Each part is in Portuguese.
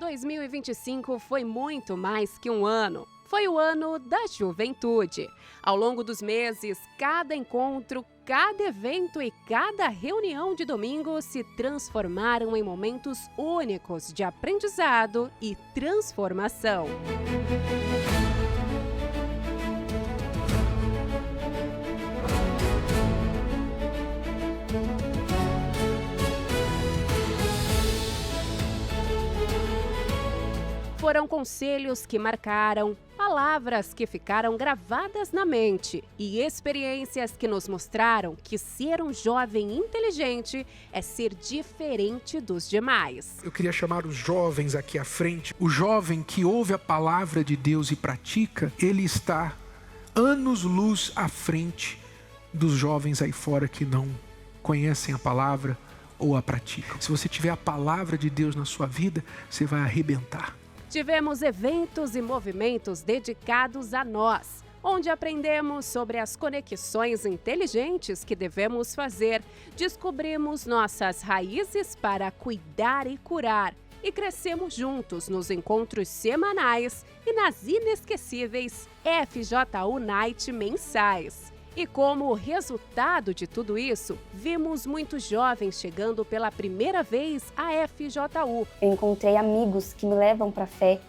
2025 foi muito mais que um ano. Foi o ano da juventude. Ao longo dos meses, cada encontro, cada evento e cada reunião de domingo se transformaram em momentos únicos de aprendizado e transformação. Foram conselhos que marcaram, palavras que ficaram gravadas na mente e experiências que nos mostraram que ser um jovem inteligente é ser diferente dos demais. Eu queria chamar os jovens aqui à frente. O jovem que ouve a palavra de Deus e pratica, ele está anos-luz à frente dos jovens aí fora que não conhecem a palavra ou a praticam. Se você tiver a palavra de Deus na sua vida, você vai arrebentar. Tivemos eventos e movimentos dedicados a nós, onde aprendemos sobre as conexões inteligentes que devemos fazer, descobrimos nossas raízes para cuidar e curar e crescemos juntos nos encontros semanais e nas inesquecíveis FJU Night mensais. E como resultado de tudo isso, vimos muitos jovens chegando pela primeira vez à FJU. Eu encontrei amigos que me levam para a fé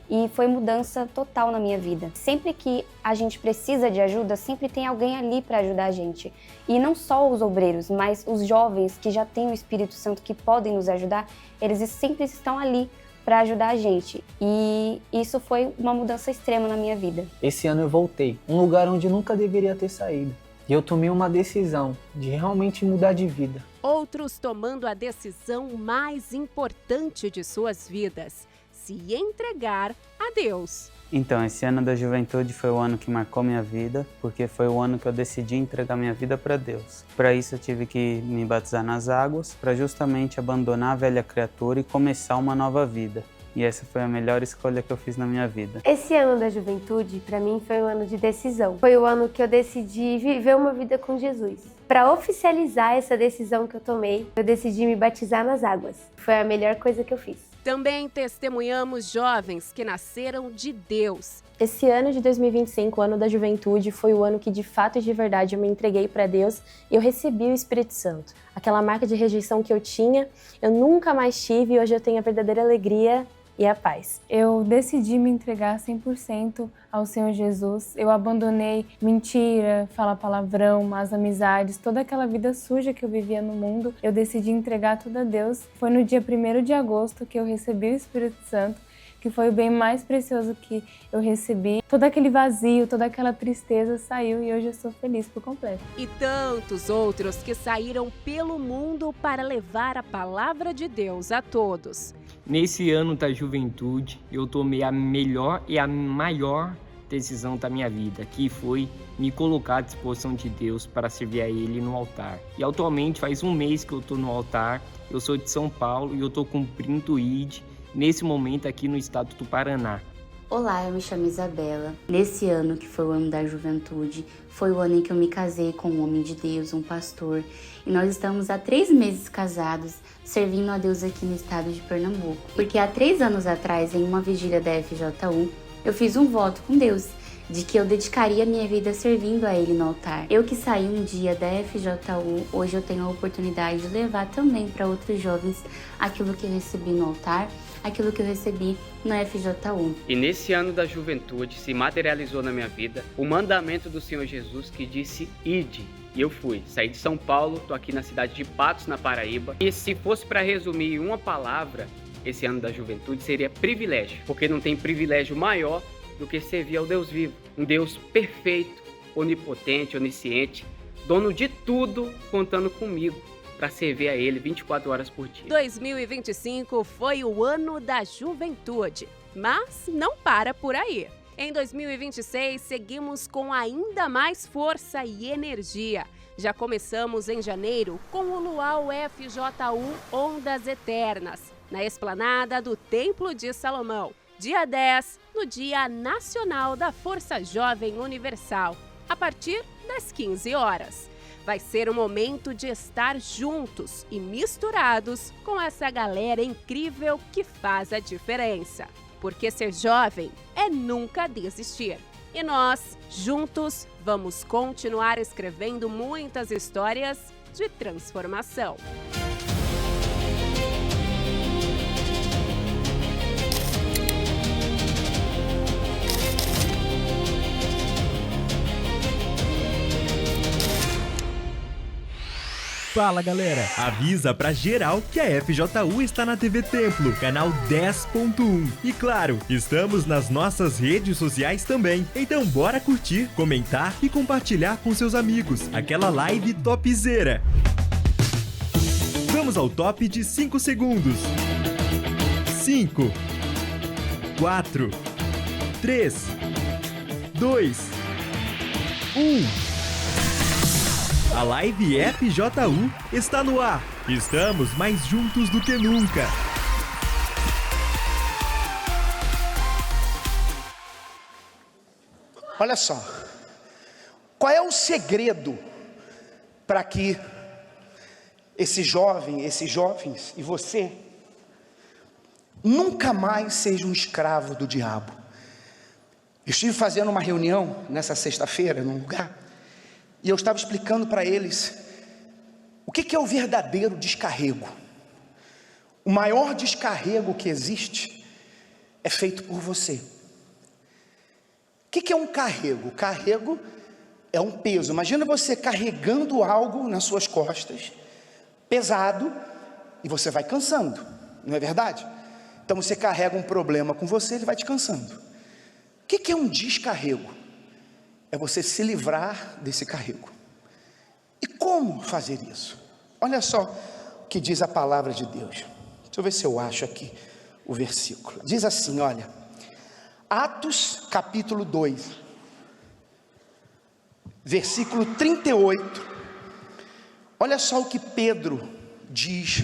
e foi mudança total na minha vida. Sempre que a gente precisa de ajuda, sempre tem alguém ali para ajudar a gente. E não só os obreiros, mas os jovens que já têm o Espírito Santo que podem nos ajudar, eles sempre estão ali para ajudar a gente. E isso foi uma mudança extrema na minha vida. Esse ano eu voltei, um lugar onde nunca deveria ter saído. E eu tomei uma decisão de realmente mudar de vida. Outros tomando a decisão mais importante de suas vidas, se entregar a Deus. Então, esse ano da juventude foi o ano que marcou minha vida, porque foi o ano que eu decidi entregar minha vida para Deus. Para isso eu tive que me batizar nas águas, para justamente abandonar a velha criatura e começar uma nova vida. E essa foi a melhor escolha que eu fiz na minha vida. Esse ano da juventude, para mim, foi um ano de decisão. Foi o ano que eu decidi viver uma vida com Jesus. Para oficializar essa decisão que eu tomei, eu decidi me batizar nas águas. Foi a melhor coisa que eu fiz. Também testemunhamos jovens que nasceram de Deus. Esse ano de 2025, o ano da juventude, foi o ano que de fato e de verdade eu me entreguei para Deus e eu recebi o Espírito Santo. Aquela marca de rejeição que eu tinha, eu nunca mais tive e hoje eu tenho a verdadeira alegria e a paz. Eu decidi me entregar 100% ao Senhor Jesus. Eu abandonei mentira, falar palavrão, más amizades, toda aquela vida suja que eu vivia no mundo. Eu decidi entregar tudo a Deus. Foi no dia 1º de agosto que eu recebi o Espírito Santo, que foi o bem mais precioso que eu recebi. Todo aquele vazio, toda aquela tristeza saiu e hoje eu sou feliz por completo. E tantos outros que saíram pelo mundo para levar a palavra de Deus a todos. Nesse ano da juventude, eu tomei a melhor e a maior decisão da minha vida, que foi me colocar à disposição de Deus para servir a Ele no altar. E atualmente faz um mês que eu estou no altar, eu sou de São Paulo e eu estou cumprindo o ID nesse momento aqui no estado do Paraná. Olá, eu me chamo Isabela. Nesse ano, que foi o ano da juventude, foi o ano em que eu me casei com um homem de Deus, um pastor. E nós estamos há 3 meses casados, servindo a Deus aqui no estado de Pernambuco. Porque há 3 anos atrás, em uma vigília da FJU, eu fiz um voto com Deus, de que eu dedicaria minha vida servindo a Ele no altar. Eu que saí um dia da FJU, hoje eu tenho a oportunidade de levar também para outros jovens aquilo que eu recebi no altar, aquilo que eu recebi no FJU. E nesse ano da juventude se materializou na minha vida o mandamento do Senhor Jesus que disse: ide. E eu fui. Saí de São Paulo, tô aqui na cidade de Patos, na Paraíba. E se fosse para resumir em uma palavra, esse ano da juventude seria privilégio. Porque não tem privilégio maior do que servir ao Deus vivo. Um Deus perfeito, onipotente, onisciente, dono de tudo, contando comigo para servir a Ele 24 horas por dia. 2025 foi o ano da juventude, mas não para por aí. Em 2026, seguimos com ainda mais força e energia. Já começamos em janeiro com o Luau FJU Ondas Eternas, na esplanada do Templo de Salomão. Dia 10, no Dia Nacional da Força Jovem Universal, a partir das 15 horas. Vai ser um momento de estar juntos e misturados com essa galera incrível que faz a diferença. Porque ser jovem é nunca desistir. E nós, juntos, vamos continuar escrevendo muitas histórias de transformação. Fala galera, avisa pra geral que a FJU está na TV Templo, canal 10.1. E claro, estamos nas nossas redes sociais também. Então bora curtir, comentar e compartilhar com seus amigos aquela live topzera. Vamos ao top de 5 segundos. 5, 4, 3, 2, 1... A live FJU está no ar. Estamos mais juntos do que nunca. Olha só. Qual é o segredo para que esse jovem, esses jovens e você nunca mais seja um escravo do diabo? Eu estive fazendo uma reunião nessa sexta-feira num lugar. E eu estava explicando para eles o que é o verdadeiro descarrego. O maior descarrego que existe é feito por você. O que é um carrego? Carrego é um peso. Imagina você carregando algo nas suas costas, pesado, e você vai cansando, não é verdade? Então você carrega um problema com você, ele vai te cansando. O que é um descarrego? É você se livrar desse carrego. E como fazer isso? Olha só o que diz a palavra de Deus. Deixa eu ver se eu acho aqui o versículo. Diz assim, olha. Atos capítulo 2. Versículo 38. Olha só o que Pedro diz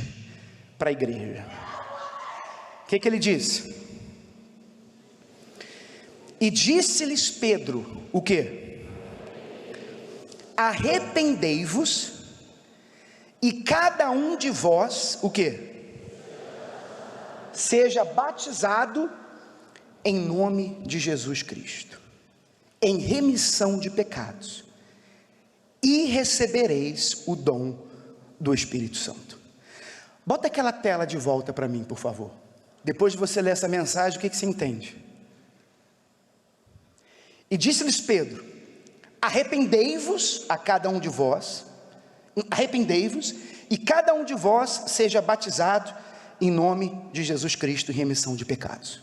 para a igreja. O que ele disse? E disse-lhes Pedro, o quê? Arrependei-vos, e cada um de vós, o quê? Seja batizado em nome de Jesus Cristo, em remissão de pecados, e recebereis o dom do Espírito Santo. Bota aquela tela de volta para mim, por favor. Depois de você ler essa mensagem, o que você entende? E disse-lhes Pedro, arrependei-vos a cada um de vós, arrependei-vos, e cada um de vós seja batizado em nome de Jesus Cristo em remissão de pecados,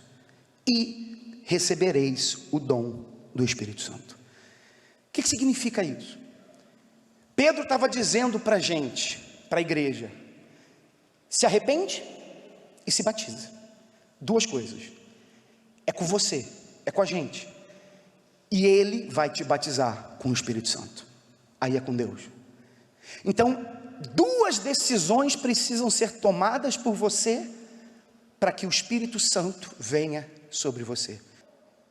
e recebereis o dom do Espírito Santo. O que significa isso? Pedro estava dizendo para a gente, para a igreja, se arrepende e se batiza. Duas coisas. É com você, é com a gente. E ele vai te batizar com o Espírito Santo. Aí é com Deus. Então, duas decisões precisam ser tomadas por você para que o Espírito Santo venha sobre você.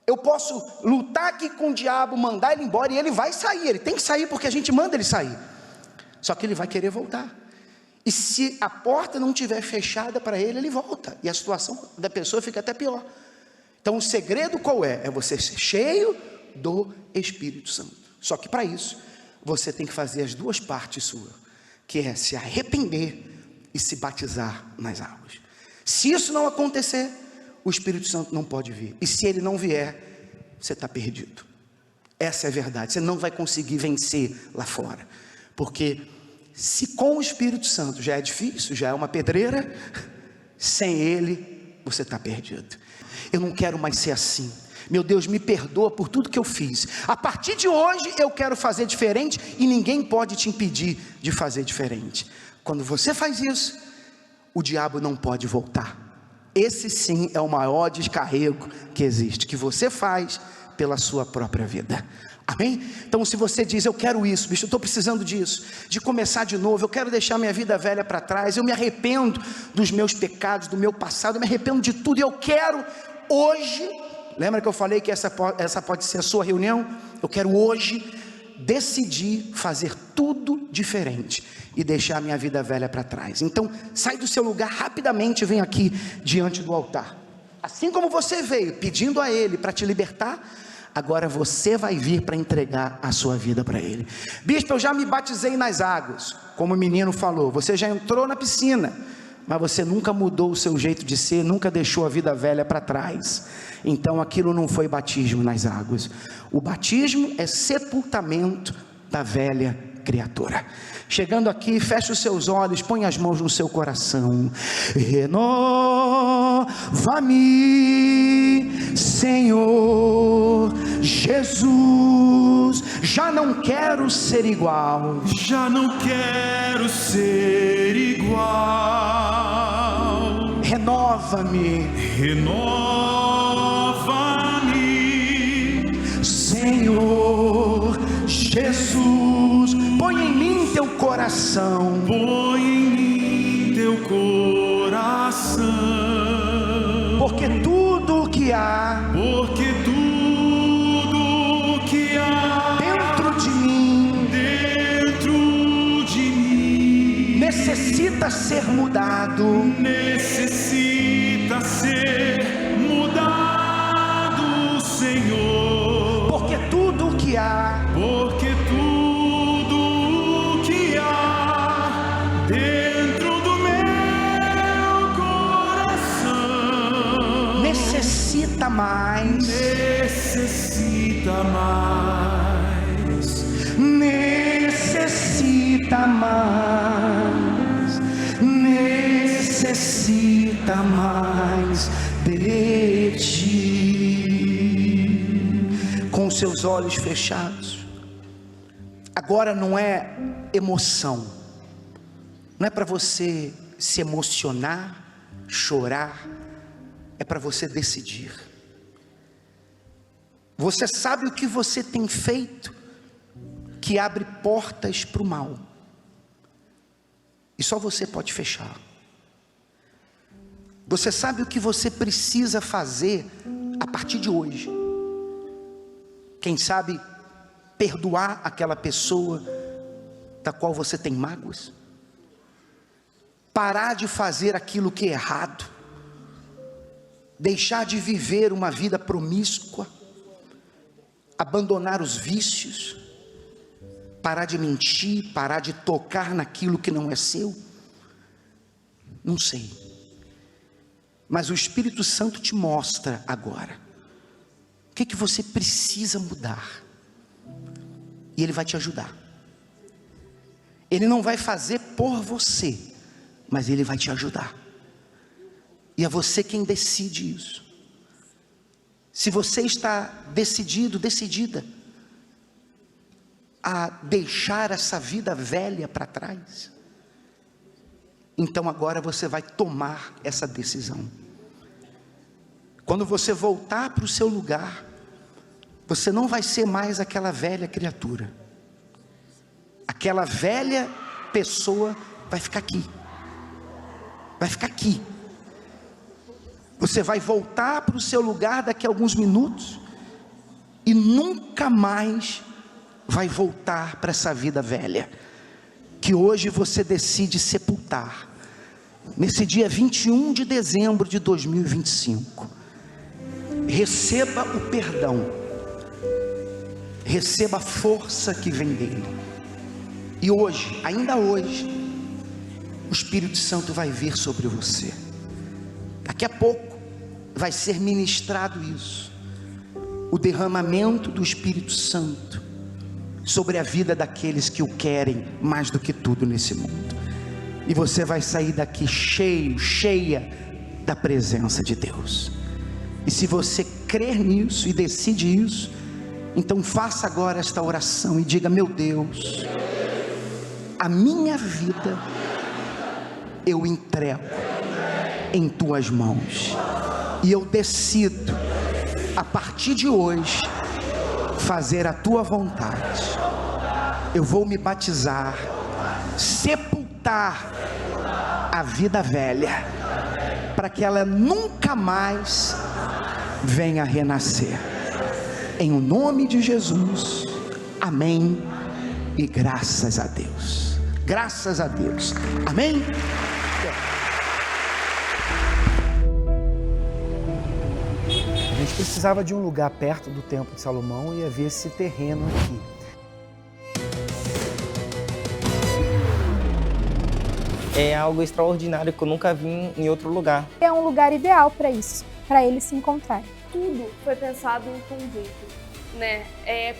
Eu posso lutar aqui com o diabo, mandar ele embora, e ele vai sair. Ele tem que sair porque a gente manda ele sair. Só que ele vai querer voltar. E se a porta não estiver fechada para ele, ele volta. E a situação da pessoa fica até pior. Então o segredo qual é? É você ser cheio do Espírito Santo. Só que para isso, você tem que fazer as duas partes suas, que é se arrepender e se batizar nas águas. Se isso não acontecer, o Espírito Santo não pode vir. E se ele não vier, você está perdido. Essa é a verdade. Você não vai conseguir vencer lá fora. Porque se com o Espírito Santo já é difícil, já é uma pedreira, sem ele, você está perdido. Eu não quero mais ser assim. Meu Deus, me perdoa por tudo que eu fiz. A partir de hoje eu quero fazer diferente e ninguém pode te impedir de fazer diferente. Quando você faz isso, o diabo não pode voltar. Esse sim é o maior descarrego que existe, que você faz pela sua própria vida. Amém? Então se você diz, eu quero isso, bicho, eu estou precisando disso, de começar de novo, eu quero deixar minha vida velha para trás, eu me arrependo dos meus pecados, do meu passado, eu me arrependo de tudo, e eu quero hoje, lembra que eu falei que essa pode ser a sua reunião? Eu quero hoje decidi fazer tudo diferente e deixar a minha vida velha para trás. Então, sai do seu lugar rapidamente e vem aqui diante do altar. Assim como você veio pedindo a Ele para te libertar, agora você vai vir para entregar a sua vida para Ele. Bispo, eu já me batizei nas águas, como o menino falou, você já entrou na piscina, mas você nunca mudou o seu jeito de ser, nunca deixou a vida velha para trás. Então aquilo não foi batismo nas águas. O batismo é sepultamento da velha criatura. Chegando aqui, feche os seus olhos, põe as mãos no seu coração. Renova-me, Senhor Jesus. Já não quero ser igual. Já não quero ser igual. Renova-me. Renova-me, Senhor Jesus. Põe em mim teu coração. Põe em mim teu coração. Porque tudo que há, dentro de mim, necessita ser mudado. Necessita ser mudado, Senhor. Porque tudo que há, dentro do meu coração necessita mais. Necessita mais. Necessita mais. Necessita mais de ti. Com seus olhos fechados. Agora não é emoção. Não é para você se emocionar, chorar. É para você decidir. Você sabe o que você tem feito que abre portas para o mal. E só você pode fechar. Você sabe o que você precisa fazer a partir de hoje. Quem sabe perdoar aquela pessoa da qual você tem mágoas. Parar de fazer aquilo que é errado. Deixar de viver uma vida promíscua. Abandonar os vícios. Parar de mentir, parar de tocar naquilo que não é seu. Não sei. Mas o Espírito Santo te mostra agora. O que você precisa mudar. E Ele vai te ajudar. Ele não vai fazer por você, mas Ele vai te ajudar. E é você quem decide isso. Se você está decidido, decidida a deixar essa vida velha para trás, então agora você vai tomar essa decisão. Quando você voltar para o seu lugar, você não vai ser mais aquela velha criatura. Aquela velha pessoa vai ficar aqui. Vai ficar aqui. Você vai voltar para o seu lugar daqui a alguns minutos e nunca mais vai voltar para essa vida velha que hoje você decide sepultar. Nesse dia 21 de dezembro de 2025, receba o perdão, receba a força que vem dele. E hoje, ainda hoje, o Espírito Santo vai vir sobre você. Daqui a pouco vai ser ministrado isso, o derramamento do Espírito Santo sobre a vida daqueles que o querem mais do que tudo nesse mundo. E você vai sair daqui cheia da presença de Deus. E se você crer nisso e decide isso, então faça agora esta oração e diga: meu Deus, a minha vida eu entrego em tuas mãos, e eu decido a partir de hoje fazer a tua vontade. Eu vou me batizar, sepultar a vida velha, para que ela nunca mais venha renascer. Em o nome de Jesus, amém e graças a Deus. Graças a Deus. Amém? A gente precisava de um lugar perto do Templo de Salomão e havia esse terreno aqui. É algo extraordinário que eu nunca vi em outro lugar. É um lugar ideal para isso, para eles se encontrarem. Tudo foi pensado em conjunto, né?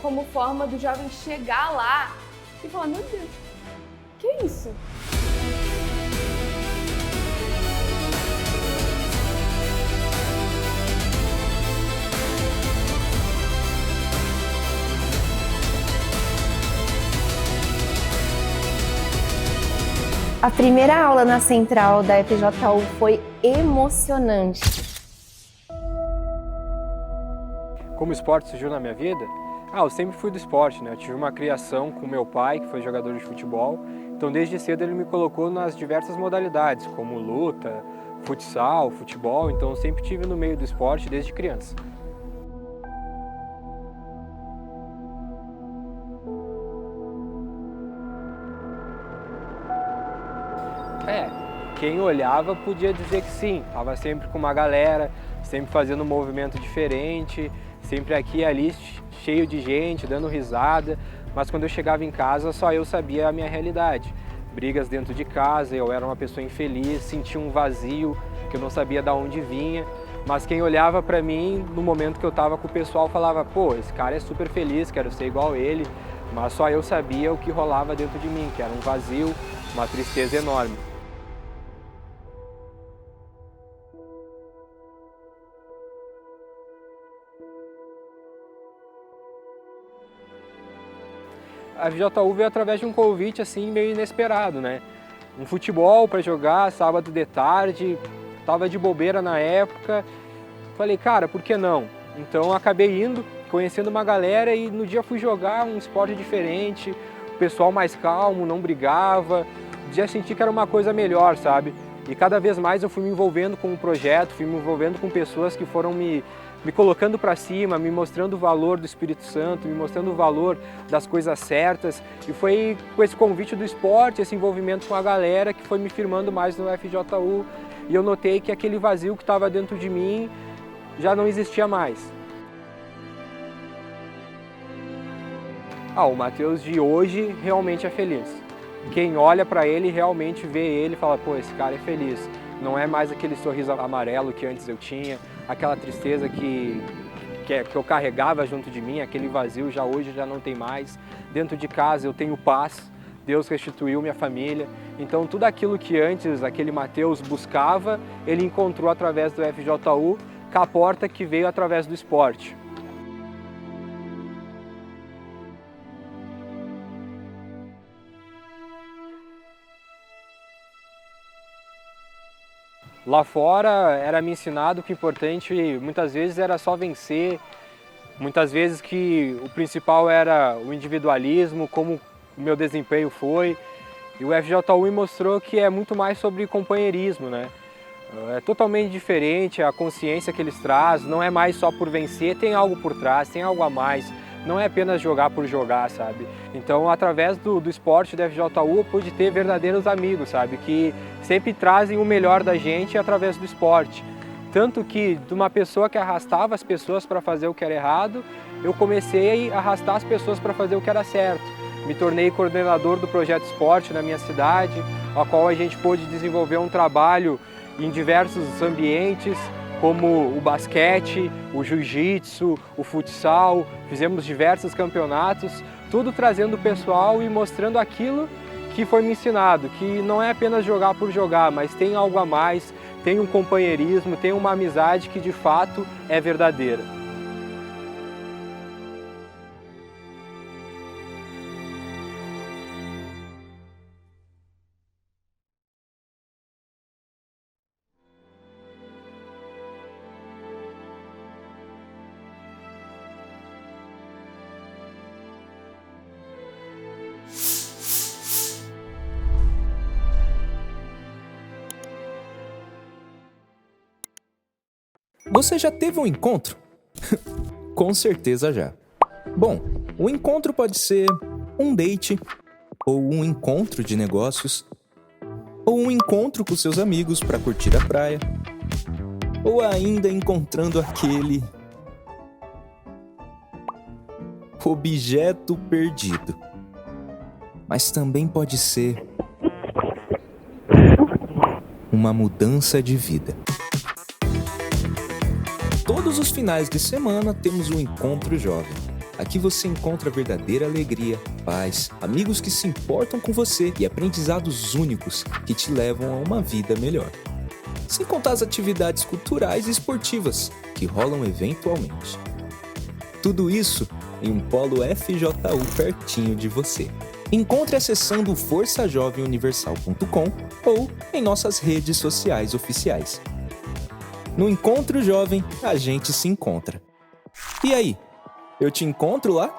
Como forma do jovem chegar lá e falar, meu Deus, que é isso? A primeira aula na central da FJU foi emocionante. Como o esporte surgiu na minha vida? Eu sempre fui do esporte, né? Eu tive uma criação com meu pai, que foi jogador de futebol. Então, desde cedo, ele me colocou nas diversas modalidades, como luta, futsal, futebol. Então, eu sempre estive no meio do esporte desde criança. Quem olhava podia dizer que sim, estava sempre com uma galera, sempre fazendo um movimento diferente, sempre aqui e ali cheio de gente, dando risada, mas quando eu chegava em casa só eu sabia a minha realidade. Brigas dentro de casa, eu era uma pessoa infeliz, sentia um vazio que eu não sabia de onde vinha, mas quem olhava para mim no momento que eu estava com o pessoal falava, pô, esse cara é super feliz, quero ser igual ele, mas só eu sabia o que rolava dentro de mim, que era um vazio, uma tristeza enorme. A FJU veio através de um convite assim meio inesperado, né? Um futebol para jogar sábado de tarde, tava de bobeira na época. Falei, cara, por que não? Então acabei indo, conhecendo uma galera e no dia fui jogar um esporte diferente, o pessoal mais calmo, não brigava. Já senti que era uma coisa melhor, sabe? E cada vez mais eu fui me envolvendo com o projeto, fui me envolvendo com pessoas que foram me colocando para cima, me mostrando o valor do Espírito Santo, me mostrando o valor das coisas certas. E foi com esse convite do esporte, esse envolvimento com a galera, que foi me firmando mais no FJU. E eu notei que aquele vazio que estava dentro de mim já não existia mais. O Mateus de hoje realmente é feliz. Quem olha para ele realmente vê ele e fala, pô, esse cara é feliz. Não é mais aquele sorriso amarelo que antes eu tinha, aquela tristeza que eu carregava junto de mim, aquele vazio hoje já não tem mais. Dentro de casa eu tenho paz, Deus restituiu minha família. Então tudo aquilo que antes aquele Mateus buscava, ele encontrou através do FJU, com a porta que veio através do esporte. Lá fora era me ensinado que o importante muitas vezes era só vencer, muitas vezes que o principal era o individualismo, como o meu desempenho foi. E o FJU me mostrou que é muito mais sobre companheirismo, né? É totalmente diferente a consciência que eles trazem, não é mais só por vencer, tem algo por trás, tem algo a mais. Não é apenas jogar por jogar, sabe? Então, através do esporte da FJU, eu pude ter verdadeiros amigos, sabe? Que sempre trazem o melhor da gente através do esporte. Tanto que, de uma pessoa que arrastava as pessoas para fazer o que era errado, eu comecei a arrastar as pessoas para fazer o que era certo. Me tornei coordenador do projeto esporte na minha cidade, a qual a gente pôde desenvolver um trabalho em diversos ambientes, como o basquete, o jiu-jitsu, o futsal, fizemos diversos campeonatos, tudo trazendo o pessoal e mostrando aquilo que foi me ensinado, que não é apenas jogar por jogar, mas tem algo a mais, tem um companheirismo, tem uma amizade que de fato é verdadeira. Você já teve um encontro? Com certeza já. Bom, O encontro pode ser um date, ou um encontro de negócios, ou um encontro com seus amigos para curtir a praia, ou ainda encontrando aquele objeto perdido. Mas também pode ser uma mudança de vida. Todos os finais de semana temos um encontro jovem. Aqui você encontra verdadeira alegria, paz, amigos que se importam com você e aprendizados únicos que te levam a uma vida melhor. Sem contar as atividades culturais e esportivas que rolam eventualmente. Tudo isso em um polo FJU pertinho de você. Encontre acessando forçajovemuniversal.com ou em nossas redes sociais oficiais. No Encontro Jovem, a gente se encontra. E aí, eu te encontro lá?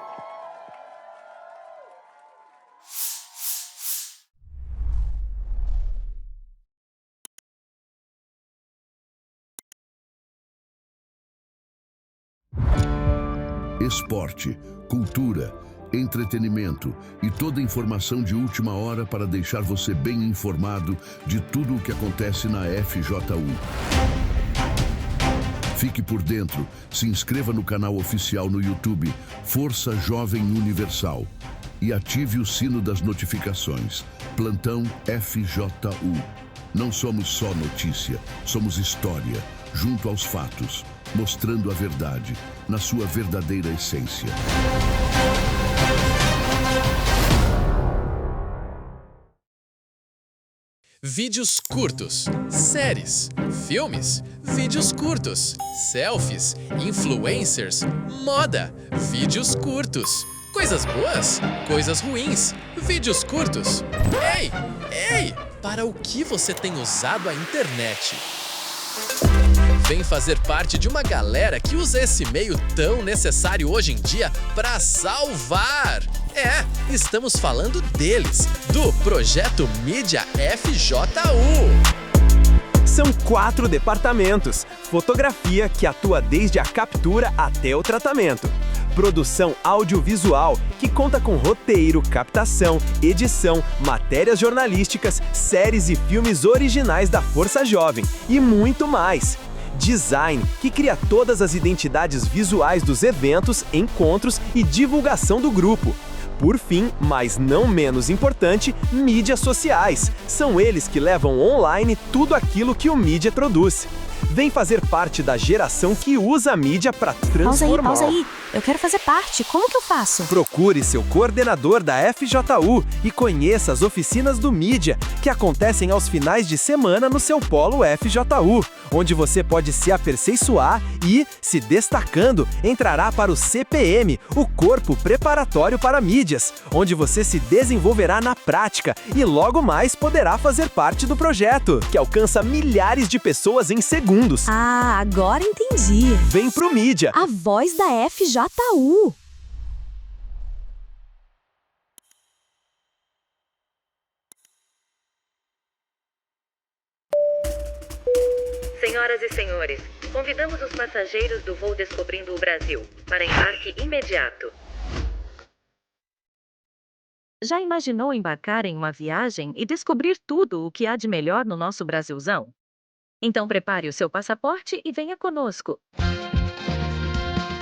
Esporte, cultura, entretenimento e toda informação de última hora para deixar você bem informado de tudo o que acontece na FJU. Fique por dentro, se inscreva no canal oficial no YouTube Força Jovem Universal e ative o sino das notificações. Plantão FJU. Não somos só notícia, somos história, junto aos fatos, mostrando a verdade na sua verdadeira essência. Vídeos curtos, séries, filmes, vídeos curtos, selfies, influencers, moda, vídeos curtos, coisas boas, coisas ruins, vídeos curtos. Ei, ei, para o que você tem usado a internet? Vem fazer parte de uma galera que usa esse meio tão necessário hoje em dia para salvar. Estamos falando deles, do Projeto Mídia FJU. São 4 departamentos. Fotografia, que atua desde a captura até o tratamento. Produção audiovisual, que conta com roteiro, captação, edição, matérias jornalísticas, séries e filmes originais da Força Jovem e muito mais. Design, que cria todas as identidades visuais dos eventos, encontros e divulgação do grupo. Por fim, mas não menos importante, mídias sociais. São eles que levam online tudo aquilo que o mídia produz. Vem fazer parte da geração que usa a mídia para transformar. Pausa aí. Eu quero fazer parte. Como que eu faço? Procure seu coordenador da FJU e conheça as oficinas do mídia, que acontecem aos finais de semana no seu polo FJU, onde você pode se aperfeiçoar e, se destacando, entrará para o CPM, o Corpo Preparatório para Mídias, onde você se desenvolverá na prática e logo mais poderá fazer parte do projeto, que alcança milhares de pessoas em segundos. Ah, agora entendi. Vem pro mídia. A voz da FJU. Senhoras e senhores, convidamos os passageiros do voo Descobrindo o Brasil para embarque imediato. Já imaginou embarcar em uma viagem e descobrir tudo o que há de melhor no nosso Brasilzão? Então prepare o seu passaporte e venha conosco.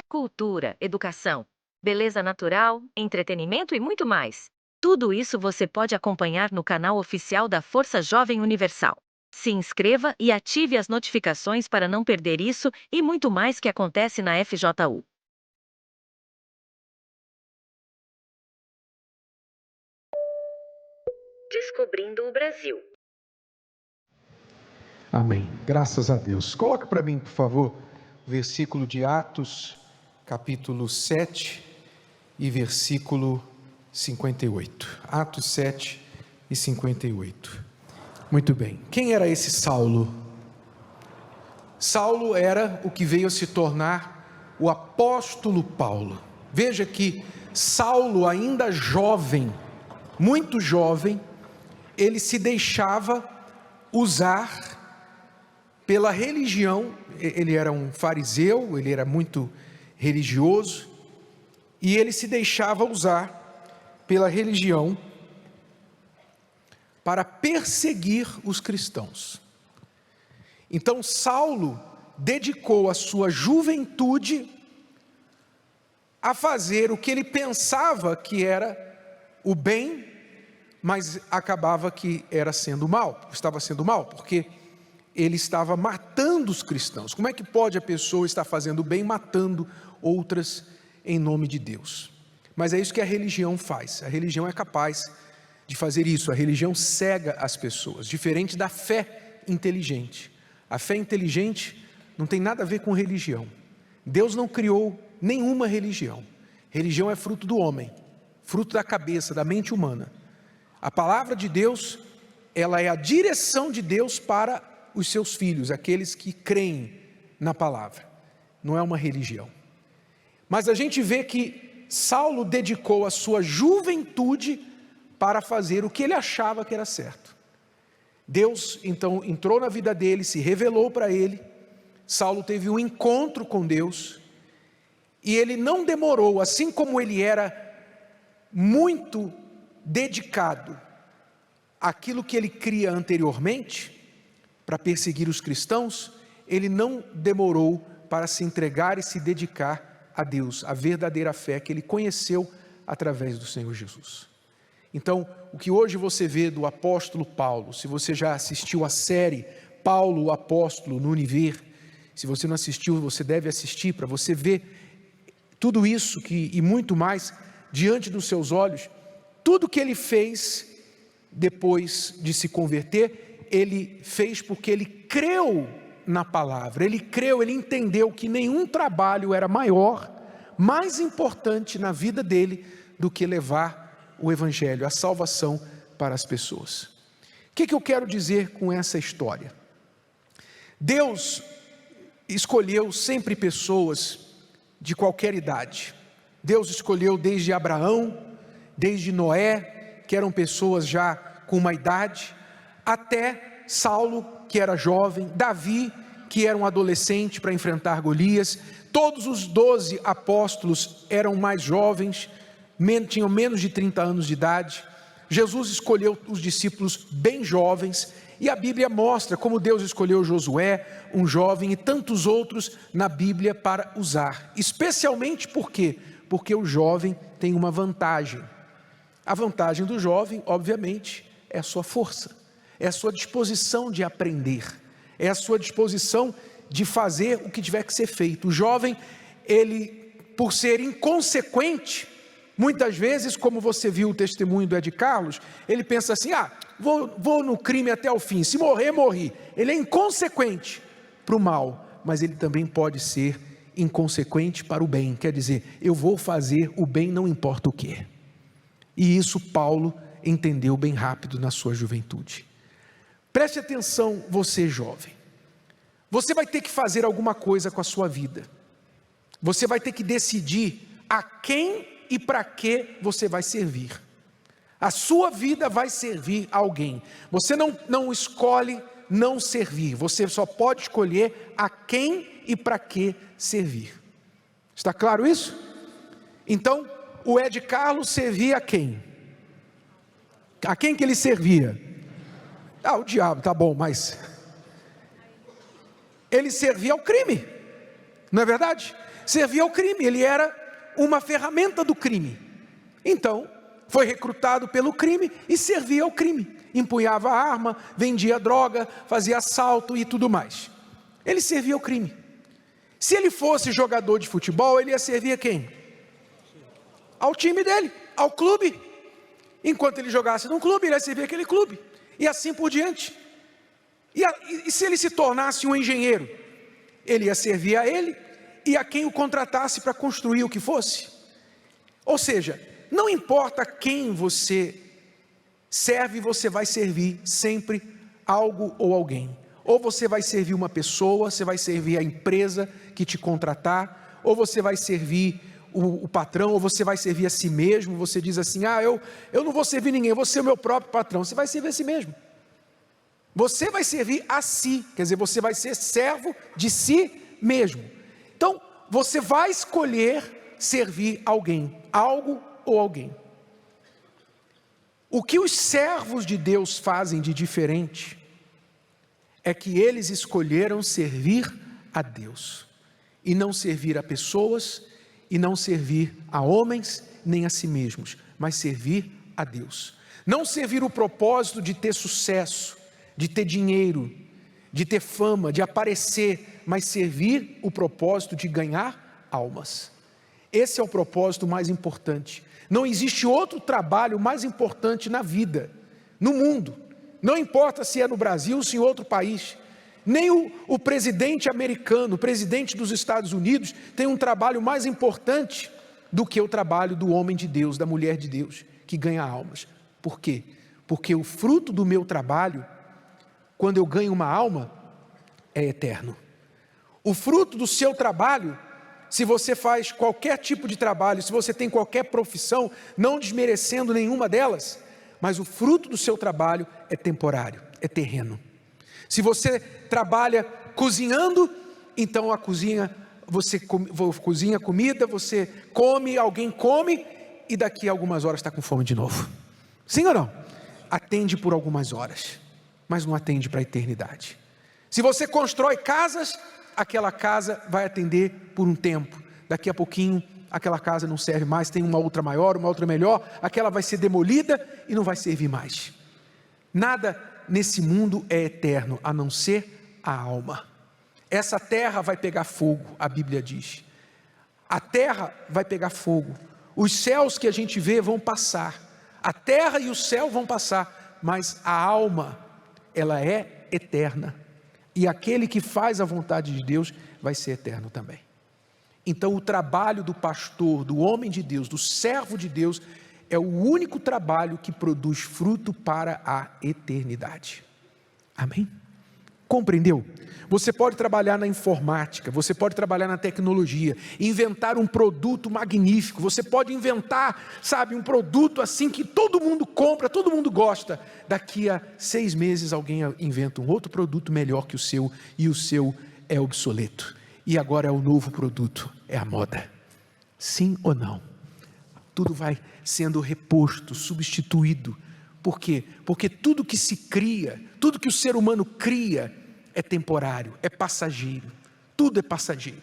Cultura, educação, beleza natural, entretenimento e muito mais. Tudo isso você pode acompanhar no canal oficial da Força Jovem Universal. Se inscreva e ative as notificações para não perder isso e muito mais que acontece na FJU. Descobrindo o Brasil. Amém. Graças a Deus. Coloca para mim, por favor, o versículo de Atos, capítulo 7 e versículo 58. Atos 7 e 58. Muito bem. Quem era esse Saulo? Saulo era o que veio a se tornar o apóstolo Paulo. Veja que Saulo, ainda jovem, muito jovem, ele se deixava usar pela religião. Ele era um fariseu, ele era muito religioso, e ele se deixava usar pela religião para perseguir os cristãos. Então Saulo dedicou a sua juventude a fazer o que ele pensava que era o bem, mas acabava que estava sendo mal, porque ele estava matando os cristãos. Como é que pode a pessoa estar fazendo o bem, matando outras em nome de Deus? Mas é isso que a religião faz. A religião é capaz de fazer isso. A religião cega as pessoas, diferente da fé inteligente. A fé inteligente não tem nada a ver com religião. Deus não criou nenhuma religião. Religião é fruto do homem, fruto da cabeça, da mente humana. A palavra de Deus, ela é a direção de Deus para os seus filhos, aqueles que creem na palavra. Não é uma religião. Mas a gente vê que Saulo dedicou a sua juventude para fazer o que ele achava que era certo. Deus então entrou na vida dele, se revelou para ele. Saulo teve um encontro com Deus e ele não demorou, assim como ele era muito dedicado àquilo que ele cria anteriormente para perseguir os cristãos, ele não demorou para se entregar e se dedicar a Deus, a verdadeira fé que ele conheceu através do Senhor Jesus. Então, o que hoje você vê do apóstolo Paulo, se você já assistiu a série Paulo o Apóstolo no Univer, se você não assistiu, você deve assistir para você ver tudo isso e muito mais diante dos seus olhos. Tudo que ele fez depois de se converter, ele fez porque ele creu na palavra, ele creu, ele entendeu que nenhum trabalho era maior, mais importante na vida dele do que levar o evangelho, a salvação para as pessoas. O que eu quero dizer com essa história? Deus escolheu sempre pessoas de qualquer idade. Deus escolheu desde Abraão, desde Noé, que eram pessoas já com uma idade, até Saulo, que era jovem, Davi, que era um adolescente para enfrentar Golias. Todos os 12 apóstolos eram mais jovens, tinham menos de 30 anos de idade. Jesus escolheu os discípulos bem jovens, e a Bíblia mostra como Deus escolheu Josué, um jovem, e tantos outros na Bíblia para usar. Especialmente por quê? Porque o jovem tem uma vantagem. A vantagem do jovem, obviamente, é a sua força, é a sua disposição de aprender, é a sua disposição de fazer o que tiver que ser feito. O jovem, ele, por ser inconsequente, muitas vezes, como você viu o testemunho do Ed Carlos, ele pensa assim, vou no crime até o fim, se morrer, morri. Ele é inconsequente para o mal, mas ele também pode ser inconsequente para o bem, quer dizer, eu vou fazer o bem não importa o que. E isso Paulo entendeu bem rápido na sua juventude. Preste atenção, você jovem, você vai ter que fazer alguma coisa com a sua vida, você vai ter que decidir a quem e para que você vai servir. A sua vida vai servir a alguém. Você não escolhe não servir, você só pode escolher a quem e para que servir. Está claro isso? Então, o Ed Carlos servia a quem? A quem que ele servia? O diabo, tá bom, mas ele servia ao crime, não é verdade? Servia ao crime, ele era uma ferramenta do crime. Então, foi recrutado pelo crime e servia ao crime. Empunhava a arma, vendia droga, fazia assalto e tudo mais. Ele servia ao crime. Se ele fosse jogador de futebol, ele ia servir a quem? Ao time dele, ao clube. Enquanto ele jogasse num clube, ele ia servir aquele clube. E assim por diante. E se ele se tornasse um engenheiro, ele ia servir a ele e a quem o contratasse para construir o que fosse. Ou seja, não importa quem você serve, você vai servir sempre algo ou alguém. Ou você vai servir uma pessoa, você vai servir a empresa que te contratar, ou você vai servir o patrão, ou você vai servir a si mesmo. Você diz assim, eu não vou servir ninguém, eu vou ser o meu próprio patrão. Você vai servir a si mesmo. Você vai servir a si, quer dizer, você vai ser servo de si mesmo. Então, você vai escolher servir alguém, algo ou alguém. O que os servos de Deus fazem de diferente é que eles escolheram servir a Deus e não servir a pessoas e não servir a homens nem a si mesmos, mas servir a Deus. Não servir o propósito de ter sucesso, de ter dinheiro, de ter fama, de aparecer, mas servir o propósito de ganhar almas. Esse é o propósito mais importante. Não existe outro trabalho mais importante na vida, no mundo. Não importa se é no Brasil ou se em outro país. Nem o presidente americano, o presidente dos Estados Unidos, tem um trabalho mais importante do que o trabalho do homem de Deus, da mulher de Deus, que ganha almas. Por quê? Porque o fruto do meu trabalho, quando eu ganho uma alma, é eterno. O fruto do seu trabalho, se você faz qualquer tipo de trabalho, se você tem qualquer profissão, não desmerecendo nenhuma delas, mas o fruto do seu trabalho é temporário, é terreno. Se você trabalha cozinhando, então a cozinha, você cozinha comida, você come, alguém come, e daqui a algumas horas está com fome de novo. Sim ou não? Atende por algumas horas, mas não atende para a eternidade. Se você constrói casas, aquela casa vai atender por um tempo. Daqui a pouquinho, aquela casa não serve mais, tem uma outra maior, uma outra melhor, aquela vai ser demolida e não vai servir mais. Nada nesse mundo é eterno, a não ser a alma. Essa terra vai pegar fogo, a Bíblia diz. A terra vai pegar fogo. Os céus que a gente vê vão passar. A terra e o céu vão passar, mas a alma, ela é eterna. E aquele que faz a vontade de Deus vai ser eterno também. Então o trabalho do pastor, do homem de Deus, do servo de Deus, é o único trabalho que produz fruto para a eternidade. Amém? Compreendeu? Você pode trabalhar na informática, você pode trabalhar na tecnologia, inventar um produto magnífico, você pode inventar, um produto assim que todo mundo compra, todo mundo gosta. Daqui a 6 meses alguém inventa um outro produto melhor que o seu, e o seu é obsoleto. E agora é o novo produto, é a moda. Sim ou não? Tudo vai sendo reposto, substituído. Por quê? Porque tudo que se cria, tudo que o ser humano cria é temporário, é passageiro. Tudo é passageiro.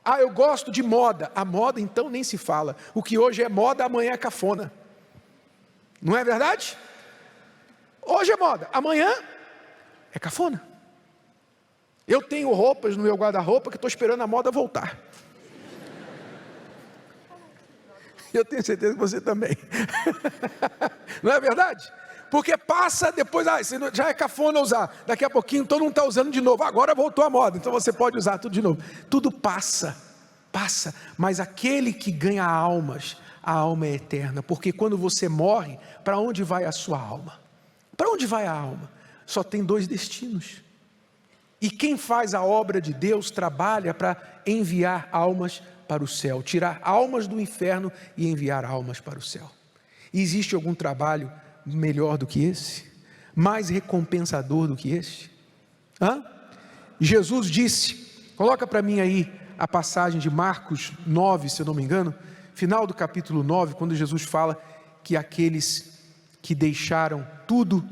Ah, eu gosto de moda. A moda então nem se fala. O que hoje é moda, amanhã é cafona. Não é verdade? Hoje é moda, amanhã é cafona. Eu tenho roupas no meu guarda-roupa que estou esperando a moda voltar. Eu tenho certeza que você também. Não é verdade? Porque passa depois, já é cafona usar. Daqui a pouquinho todo mundo está usando de novo. Agora voltou a moda, então você pode usar tudo de novo. Tudo passa. Mas aquele que ganha almas, a alma é eterna. Porque quando você morre, para onde vai a sua alma? Para onde vai a alma? Só tem 2 destinos. E quem faz a obra de Deus trabalha para enviar almas para o céu, tirar almas do inferno e enviar almas para o céu. E existe algum trabalho melhor do que esse? Mais recompensador do que esse? Jesus disse, coloca para mim aí a passagem de Marcos 9, se eu não me engano, final do capítulo 9, quando Jesus fala que aqueles que deixaram tudo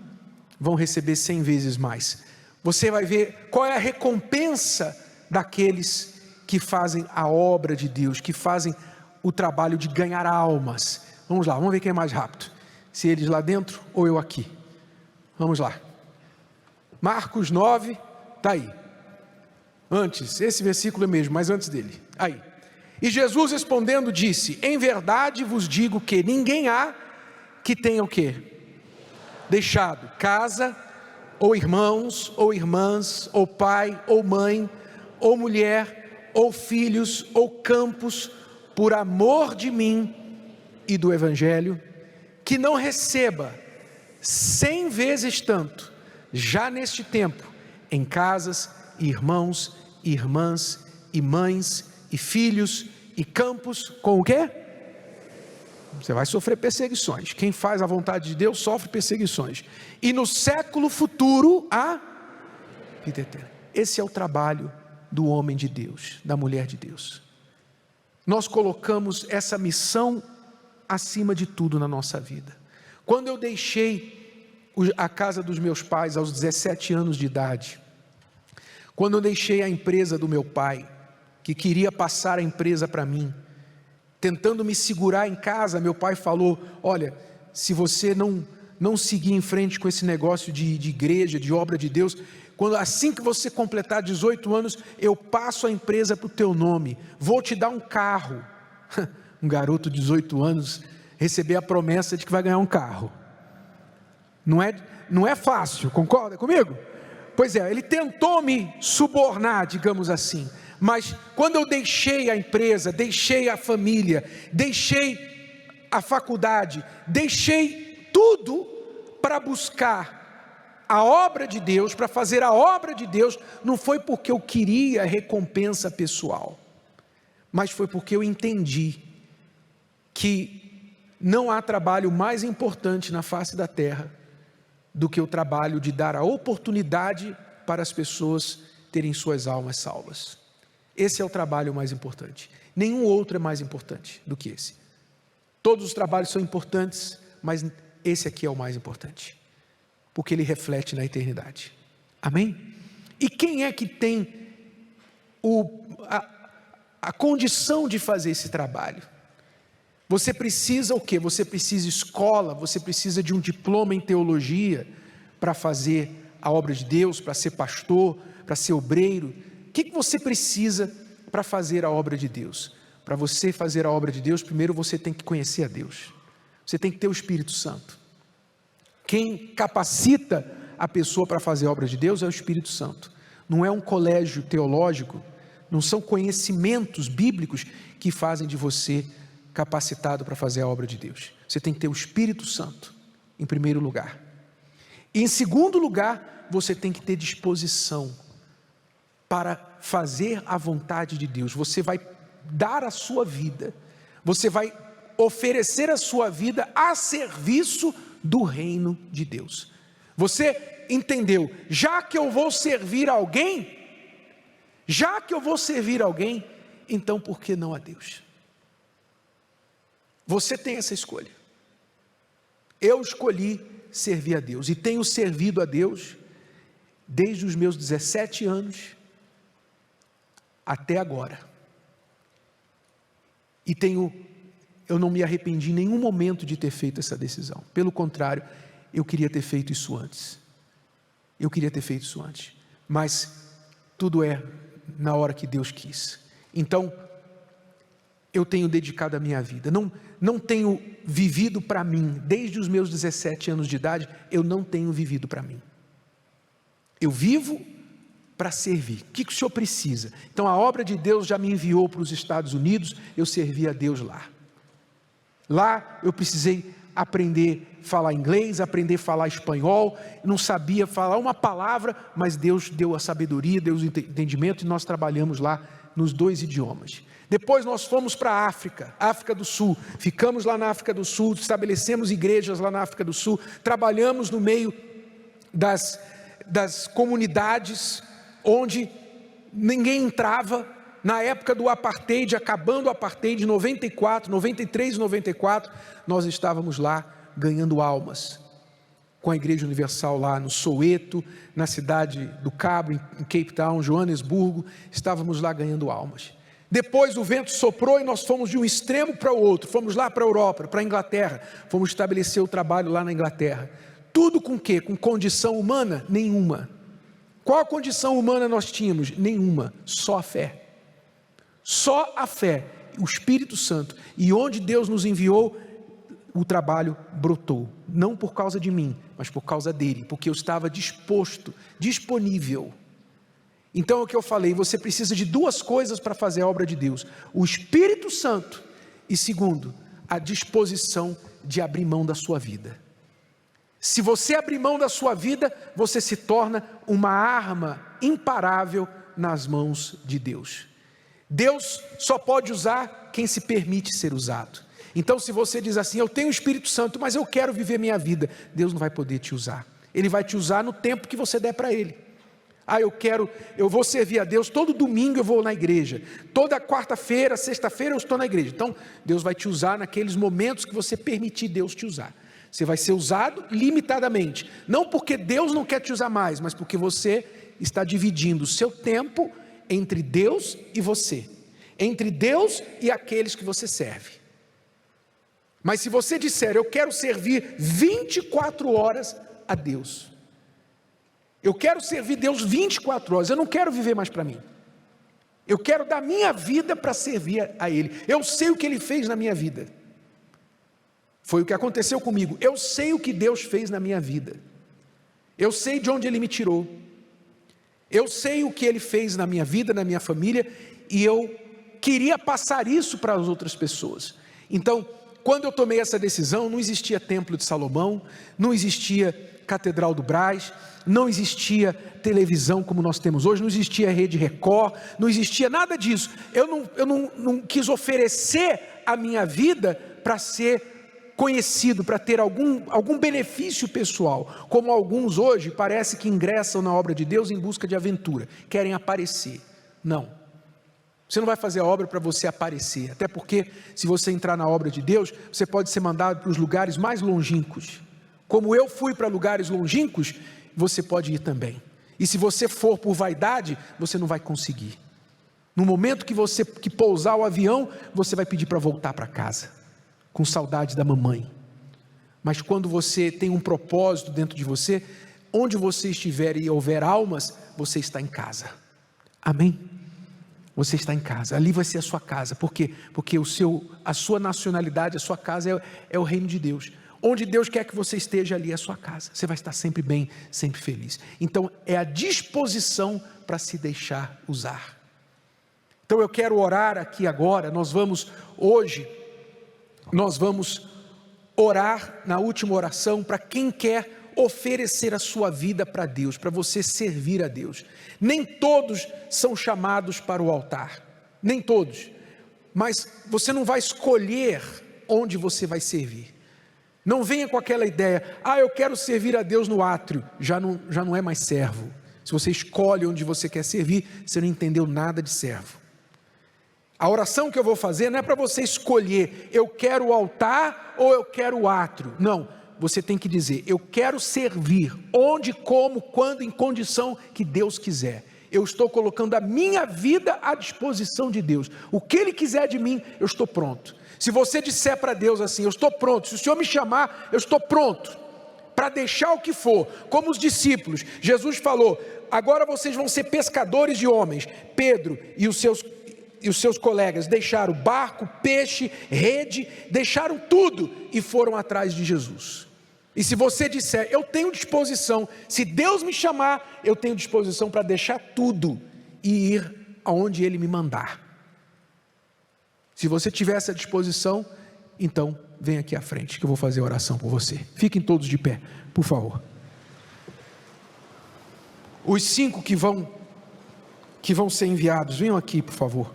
vão receber 100 vezes mais. Você vai ver qual é a recompensa daqueles que fazem a obra de Deus, que fazem o trabalho de ganhar almas. Vamos lá, vamos ver quem é mais rápido. Se eles lá dentro ou eu aqui. Vamos lá. Marcos 9, está aí. Antes, esse versículo é mesmo, mas antes dele. Aí. E Jesus respondendo disse, em verdade vos digo que ninguém há que tenha o quê? Deixado casa, ou irmãos, ou irmãs, ou pai, ou mãe, ou mulher, ou filhos, ou campos, por amor de mim e do Evangelho, que não receba 100 vezes tanto, já neste tempo, em casas, e irmãos, e irmãs, e mães, e filhos, e campos, com o quê? Você vai sofrer perseguições. Quem faz a vontade de Deus sofre perseguições. E no século futuro, a vida eterna. Esse é o trabalho do homem de Deus, da mulher de Deus. nós colocamos essa missão acima de tudo na nossa vida. Quando eu deixei a casa dos meus pais aos 17 anos de idade, quando eu deixei a empresa do meu pai, que queria passar a empresa para mim, tentando me segurar em casa, meu pai falou: olha, se você não seguir em frente com esse negócio de igreja, de obra de Deus, assim que você completar 18 anos, eu passo a empresa para o teu nome, vou te dar um carro. Um garoto de 18 anos receber a promessa de que vai ganhar um carro, não é fácil, concorda comigo? Pois é, ele tentou me subornar, digamos assim, mas quando eu deixei a empresa, deixei a família, deixei a faculdade, deixei tudo para buscar a obra de Deus, para fazer a obra de Deus, não foi porque eu queria recompensa pessoal, mas foi porque eu entendi que não há trabalho mais importante na face da terra do que o trabalho de dar a oportunidade para as pessoas terem suas almas salvas. Esse é o trabalho mais importante. Nenhum outro é mais importante do que esse. Todos os trabalhos são importantes, mas esse aqui é o mais importante, porque ele reflete na eternidade. Amém? E quem é que tem a condição de fazer esse trabalho? Você precisa o quê? Você precisa escola, você precisa de um diploma em teologia para fazer a obra de Deus, para ser pastor, para ser obreiro. O que você precisa para fazer a obra de Deus? Para você fazer a obra de Deus, primeiro você tem que conhecer a Deus. Você tem que ter o Espírito Santo. Quem capacita a pessoa para fazer a obra de Deus é o Espírito Santo. Não é um colégio teológico, não são conhecimentos bíblicos que fazem de você capacitado para fazer a obra de Deus. Você tem que ter o Espírito Santo, em primeiro lugar. E em segundo lugar, você tem que ter disposição para fazer a vontade de Deus. Você vai dar a sua vida, você vai oferecer a sua vida a serviço do reino de Deus. Você entendeu? Já que eu vou servir alguém, então por que não a Deus? Você tem essa escolha. Eu escolhi servir a Deus e tenho servido a Deus desde os meus 17 anos até agora. E eu não me arrependi em nenhum momento de ter feito essa decisão. Pelo contrário, eu queria ter feito isso antes. Mas tudo é na hora que Deus quis. Então, eu tenho dedicado a minha vida. Não tenho vivido para mim. Desde os meus 17 anos de idade, eu não tenho vivido para mim. Eu vivo para servir. O que o Senhor precisa? Então, a obra de Deus já me enviou para os Estados Unidos, eu servi a Deus lá. Lá eu precisei aprender a falar inglês, aprender a falar espanhol, não sabia falar uma palavra, mas Deus deu a sabedoria, deu o entendimento e nós trabalhamos lá nos 2 idiomas. Depois nós fomos para a África do Sul, ficamos lá na África do Sul, estabelecemos igrejas lá na África do Sul, trabalhamos no meio das comunidades onde ninguém entrava. Na época do apartheid, acabando o apartheid, 93 e 94, nós estávamos lá ganhando almas, com a Igreja Universal lá no Soweto, na cidade do Cabo, em Cape Town, Joanesburgo, estávamos lá ganhando almas. Depois o vento soprou e nós fomos de um extremo para o outro, fomos lá para a Europa, para a Inglaterra, fomos estabelecer o trabalho lá na Inglaterra. Tudo com quê? Com condição humana? Nenhuma. Qual a condição humana nós tínhamos? Nenhuma, só a fé. Só a fé, o Espírito Santo, e onde Deus nos enviou, o trabalho brotou, não por causa de mim, mas por causa dele, porque eu estava disponível. Então é o que eu falei, você precisa de 2 coisas para fazer a obra de Deus: o Espírito Santo e, segundo, a disposição de abrir mão da sua vida. Se você abrir mão da sua vida, você se torna uma arma imparável nas mãos de Deus. Deus só pode usar quem se permite ser usado. Então, se você diz assim, eu tenho o Espírito Santo, mas eu quero viver minha vida, Deus não vai poder te usar. Ele vai te usar no tempo que você der para Ele. eu vou servir a Deus, todo domingo eu vou na igreja, toda quarta-feira, sexta-feira eu estou na igreja. Então, Deus vai te usar naqueles momentos que você permitir Deus te usar. Você vai ser usado limitadamente, não porque Deus não quer te usar mais, mas porque você está dividindo o seu tempo entre Deus e você, entre Deus e aqueles que você serve. Mas se você disser, eu quero servir 24 horas a Deus, eu quero servir Deus 24 horas, eu não quero viver mais para mim, eu quero dar minha vida para servir a Ele, eu sei o que Ele fez na minha vida, foi o que aconteceu comigo, eu sei o que Deus fez na minha vida, eu sei de onde Ele me tirou, eu sei o que Ele fez na minha vida, na minha família, e eu queria passar isso para as outras pessoas. Então, quando eu tomei essa decisão, não existia Templo de Salomão, não existia Catedral do Brás, não existia televisão como nós temos hoje, não existia Rede Record, não existia nada disso. Eu não quis oferecer a minha vida para ser conhecido, para ter algum benefício pessoal, como alguns hoje parece que ingressam na obra de Deus em busca de aventura, querem aparecer. Não, você não vai fazer a obra para você aparecer, até porque se você entrar na obra de Deus, você pode ser mandado para os lugares mais longínquos, como eu fui para lugares longínquos, você pode ir também, e se você for por vaidade, você não vai conseguir. No momento que pousar o avião, você vai pedir para voltar para casa, com saudade da mamãe. Mas quando você tem um propósito dentro de você, onde você estiver e houver almas, você está em casa. Amém? Você está em casa, ali vai ser a sua casa. Por quê? Porque a sua nacionalidade, a sua casa é o reino de Deus. Onde Deus quer que você esteja, ali é a sua casa. Você vai estar sempre bem, sempre feliz. Então é a disposição para se deixar usar. Então eu quero orar aqui agora, nós vamos orar na última oração para quem quer oferecer a sua vida para Deus, para você servir a Deus. Nem todos são chamados para o altar, nem todos, mas você não vai escolher onde você vai servir. Não venha com aquela ideia, eu quero servir a Deus no átrio, já não é mais servo. Se você escolhe onde você quer servir, você não entendeu nada de servo. A oração que eu vou fazer não é para você escolher, eu quero o altar ou eu quero o átrio. Não, você tem que dizer, eu quero servir, onde, como, quando, em condição que Deus quiser. Eu estou colocando a minha vida à disposição de Deus. O que Ele quiser de mim, eu estou pronto. Se você disser para Deus assim, eu estou pronto, se o Senhor me chamar, eu estou pronto, para deixar o que for, como os discípulos. Jesus falou, agora vocês vão ser pescadores de homens. Pedro e os seus colegas deixaram barco, peixe, rede, deixaram tudo e foram atrás de Jesus. E se você disser, eu tenho disposição, se Deus me chamar, eu tenho disposição para deixar tudo e ir aonde Ele me mandar. Se você tiver essa disposição, então vem aqui à frente que eu vou fazer a oração por você. Fiquem todos de pé, por favor. Os 5 que vão ser enviados, venham aqui, por favor.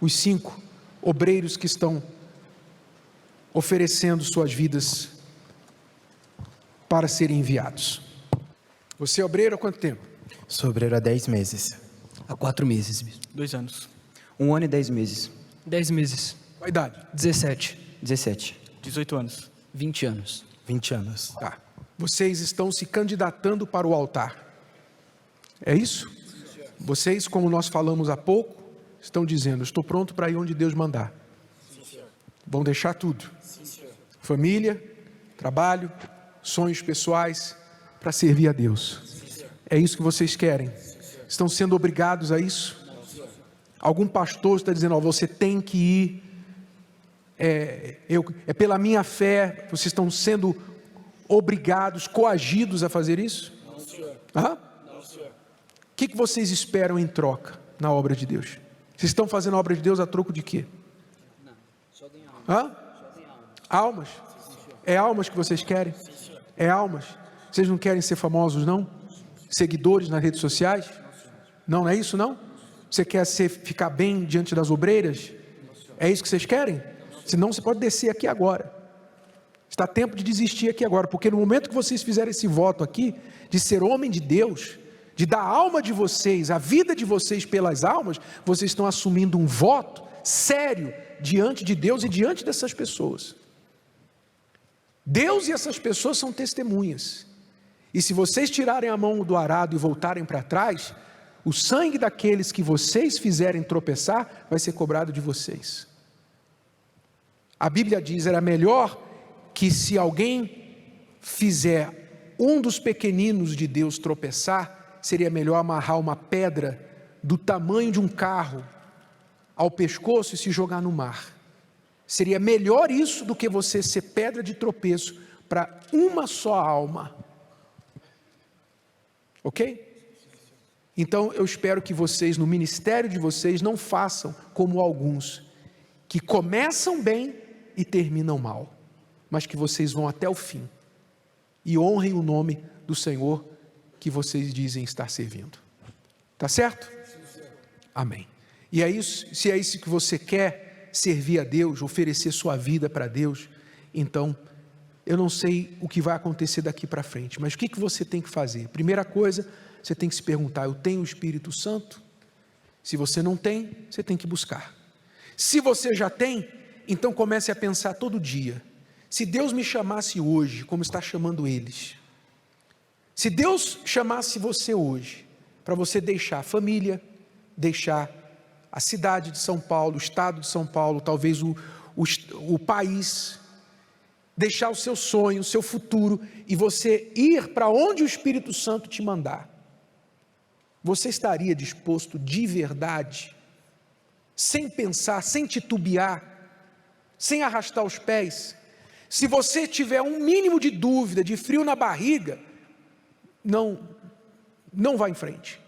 Os 5 obreiros que estão oferecendo suas vidas para serem enviados. Você é obreiro há quanto tempo? Sou obreiro há 10 meses. Há 4 meses. 2 anos. 1 ano e 10 meses. 10 meses. Qual a idade? 17. 17. 18 anos. 20 anos. 20 anos. Tá. Vocês estão se candidatando para o altar. É isso? Vocês, como nós falamos há pouco, estão dizendo, estou pronto para ir onde Deus mandar. Vão deixar tudo. Família, trabalho, sonhos pessoais, para servir a Deus. É isso que vocês querem? Estão sendo obrigados a isso? Algum pastor está dizendo, você tem que ir, é pela minha fé, vocês estão sendo obrigados, coagidos a fazer isso? Não, senhor. Hã? Não, senhor. O que vocês esperam em troca na obra de Deus? Vocês estão fazendo a obra de Deus a troco de quê? Não, só tem almas. Hã? Só tem almas. Almas? É almas que vocês querem? É almas? Vocês não querem ser famosos, não? Seguidores nas redes sociais? Não é isso, não? Você quer ficar bem diante das obreiras? É isso que vocês querem? Senão você pode descer aqui agora. Está tempo de desistir aqui agora, porque no momento que vocês fizerem esse voto aqui, de ser homem de Deus, de dar a alma de vocês, a vida de vocês pelas almas, vocês estão assumindo um voto sério diante de Deus e diante dessas pessoas. Deus e essas pessoas são testemunhas. E se vocês tirarem a mão do arado e voltarem para trás, o sangue daqueles que vocês fizerem tropeçar vai ser cobrado de vocês. A Bíblia diz, era melhor que se alguém fizer um dos pequeninos de Deus tropeçar, seria melhor amarrar uma pedra do tamanho de um carro ao pescoço e se jogar no mar. Seria melhor isso do que você ser pedra de tropeço para uma só alma. Ok? Então eu espero que vocês, no ministério de vocês, não façam como alguns, que começam bem e terminam mal, mas que vocês vão até o fim e honrem o nome do Senhor que vocês dizem estar servindo. Tá certo? Amém. E é isso, se é isso que você quer, servir a Deus, oferecer sua vida para Deus, então eu não sei o que vai acontecer daqui para frente, mas o que você tem que fazer? Primeira coisa, você tem que se perguntar, eu tenho o Espírito Santo? Se você não tem, você tem que buscar. Se você já tem, então comece a pensar todo dia, se Deus me chamasse hoje, como está chamando eles, se Deus chamasse você hoje, para você deixar a família, deixar a cidade de São Paulo, o estado de São Paulo, talvez o país, deixar o seu sonho, o seu futuro, e você ir para onde o Espírito Santo te mandar, você estaria disposto de verdade, sem pensar, sem titubear, sem arrastar os pés? Se você tiver um mínimo de dúvida, de frio na barriga, não vá em frente.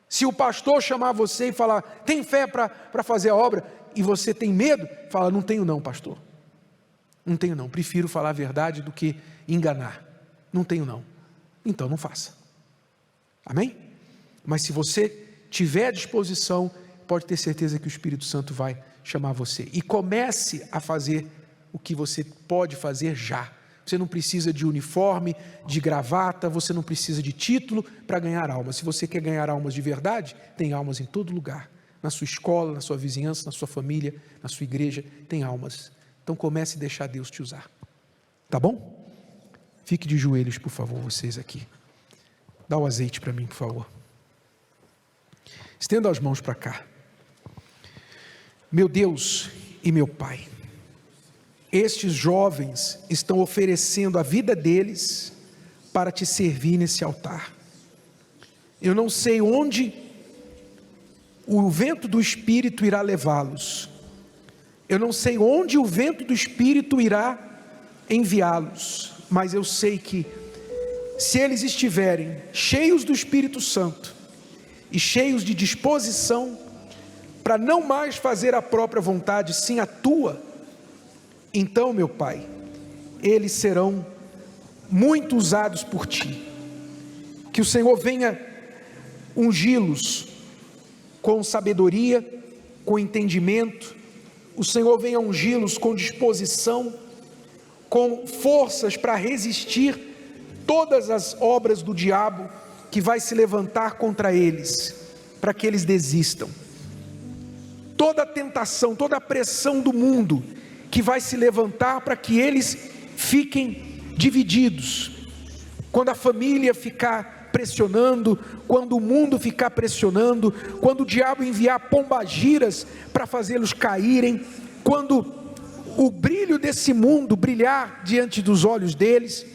Se o pastor chamar você e falar, tem fé para fazer a obra, e você tem medo, fala, não tenho não, pastor. Não tenho não, prefiro falar a verdade do que enganar. Não tenho não. Então não faça. Amém? Mas se você tiver disposição, pode ter certeza que o Espírito Santo vai chamar você. E comece a fazer o que você pode fazer já. Você não precisa de uniforme, de gravata, você não precisa de título para ganhar almas. Se você quer ganhar almas de verdade, tem almas em todo lugar. Na sua escola, na sua vizinhança, na sua família, na sua igreja, tem almas. Então comece a deixar Deus te usar. Tá bom? Fique de joelhos, por favor, vocês aqui. Dá o azeite para mim, por favor. Estenda as mãos para cá. Meu Deus e meu Pai, estes jovens estão oferecendo a vida deles para te servir nesse altar. Eu não sei onde o vento do Espírito irá levá-los. Eu não sei onde o vento do Espírito irá enviá-los. Mas eu sei que se eles estiverem cheios do Espírito Santo e cheios de disposição para não mais fazer a própria vontade, sim a tua, então, meu Pai, eles serão muito usados por Ti. Que o Senhor venha ungí-los com sabedoria, com entendimento. O Senhor venha ungí-los com disposição, com forças para resistir todas as obras do diabo que vai se levantar contra eles, para que eles desistam. Toda a tentação, toda a pressão do mundo que vai se levantar para que eles fiquem divididos. Quando a família ficar pressionando, quando o mundo ficar pressionando, quando o diabo enviar pombagiras para fazê-los caírem, quando o brilho desse mundo brilhar diante dos olhos deles,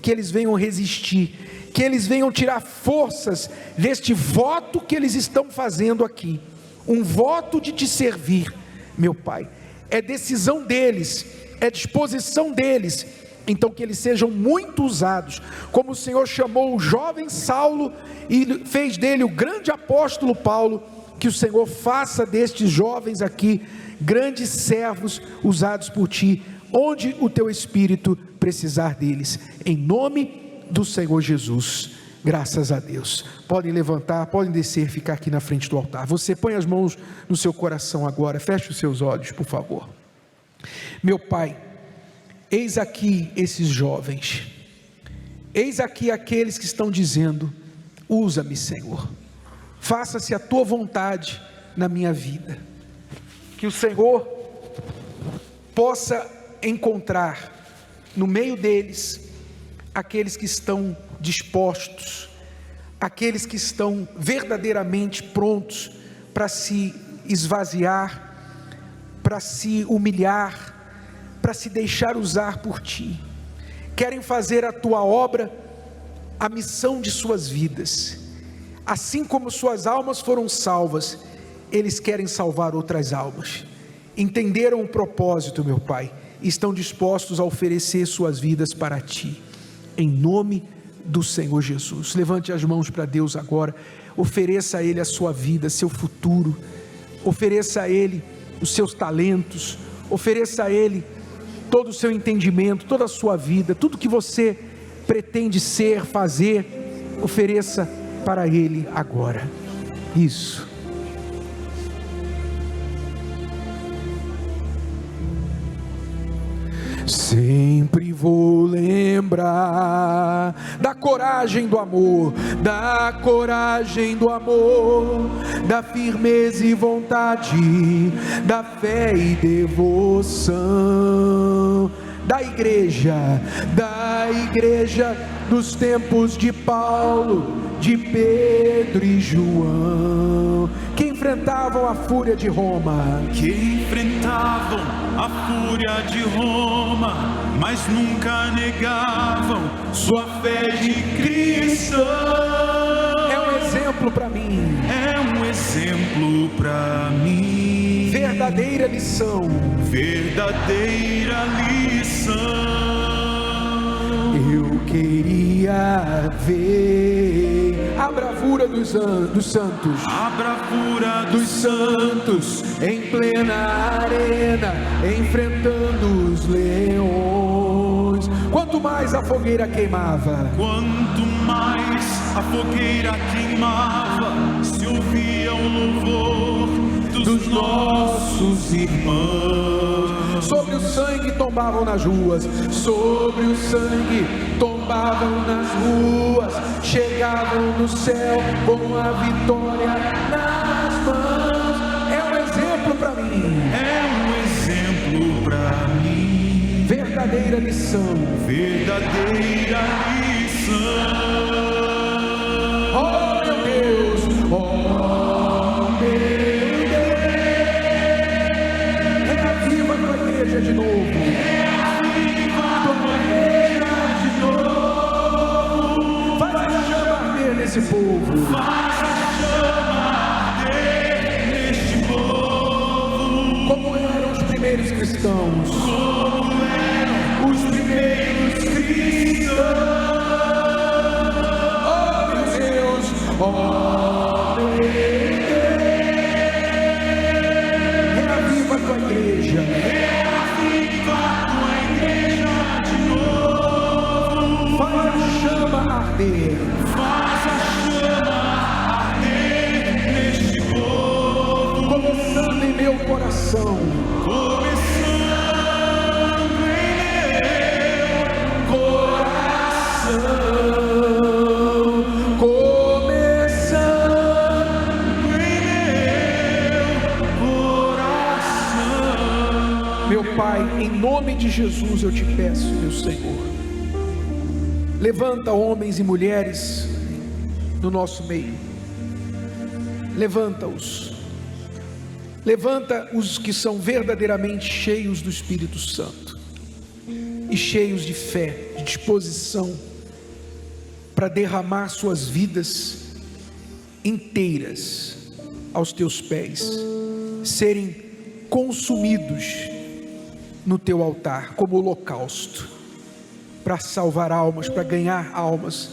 que eles venham resistir, que eles venham tirar forças deste voto que eles estão fazendo aqui, um voto de te servir, meu Pai. É decisão deles, é disposição deles, então que eles sejam muito usados, como o Senhor chamou o jovem Saulo e fez dele o grande apóstolo Paulo, que o Senhor faça destes jovens aqui, grandes servos usados por Ti, onde o Teu Espírito precisar deles, em nome do Senhor Jesus. Graças a Deus. Podem levantar, podem descer, ficar aqui na frente do altar. Você põe as mãos no seu coração agora, feche os seus olhos, por favor. Meu Pai, eis aqui esses jovens, eis aqui aqueles que estão dizendo, Usa-me, Senhor. Faça-se a tua vontade na minha vida. Que o Senhor possa encontrar no meio deles aqueles que estão dispostos, aqueles que estão verdadeiramente prontos para se esvaziar, para se humilhar, para se deixar usar por ti. Querem fazer a tua obra a missão de suas vidas. Assim como suas almas foram salvas, eles querem salvar outras almas. Entenderam o propósito, meu Pai, e estão dispostos a oferecer suas vidas para ti, em nome do Senhor Jesus. Levante as mãos para Deus agora, ofereça a Ele a sua vida, seu futuro, ofereça a Ele os seus talentos, ofereça a Ele todo o seu entendimento, toda a sua vida, tudo que você pretende ser, fazer, ofereça para Ele agora. Isso. Sempre vou lembrar da coragem do amor, da coragem do amor, da firmeza e vontade, da fé e devoção, da igreja dos tempos de Paulo, de Pedro e João, que enfrentavam a fúria de Roma, mas nunca negavam sua fé de cristão. É um exemplo para mim, verdadeira lição, eu queria ver a bravura dos santos, em plena arena, enfrentando os leões. Quanto mais a fogueira queimava, se ouvia o louvor dos nossos irmãos. Sobre o sangue tombavam nas ruas, chegavam no céu com a vitória nas mãos. É um exemplo para mim, verdadeira lição. Oh meu Deus, reaviva a tua igreja de novo. Faz a chama arder nesse povo. Como eram os primeiros cristãos. Oh meu Deus, reaviva a tua igreja, de novo, faz a chama arder, neste povo, começando em meu coração, Pai, em nome de Jesus eu te peço, meu Senhor, levanta homens e mulheres no nosso meio, levanta os que são verdadeiramente cheios do Espírito Santo e cheios de fé, de disposição para derramar suas vidas inteiras aos teus pés, serem consumidos no teu altar, como holocausto, para salvar almas, para ganhar almas,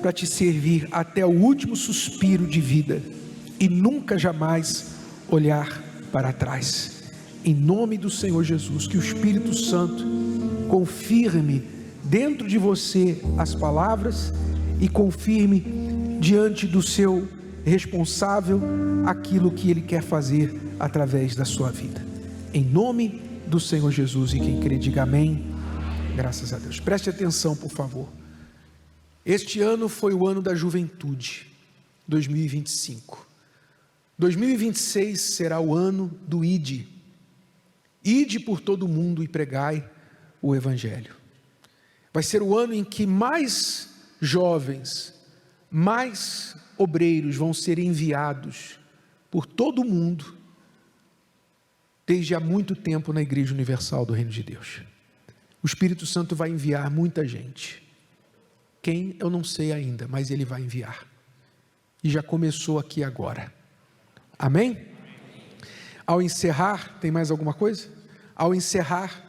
para te servir até o último suspiro de vida, e nunca jamais olhar para trás, em nome do Senhor Jesus. Que o Espírito Santo confirme dentro de você as palavras, e confirme diante do seu responsável aquilo que ele quer fazer através da sua vida, em nome do Senhor Jesus. E quem crê diga amém. Graças a Deus. Preste atenção, por favor. Este ano foi o ano da juventude. 2025. 2026 será o ano do Ide. Ide por todo o mundo e pregai o Evangelho. Vai ser o ano em que mais jovens, mais obreiros vão ser enviados por todo o mundo, desde há muito tempo na Igreja Universal do Reino de Deus. O Espírito Santo vai enviar muita gente. Quem, eu não sei ainda, mas Ele vai enviar. E já começou aqui agora. Amém? Ao encerrar, tem mais alguma coisa? Ao encerrar,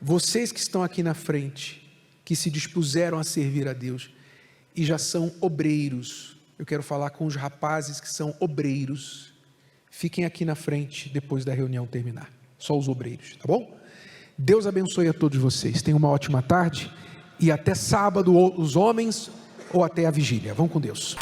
vocês que estão aqui na frente, que se dispuseram a servir a Deus e já são obreiros, eu quero falar com os rapazes que são obreiros, fiquem aqui na frente depois da reunião terminar, só os obreiros, tá bom? Deus abençoe a todos vocês, tenham uma ótima tarde e até sábado, os homens, ou até a vigília. Vão com Deus.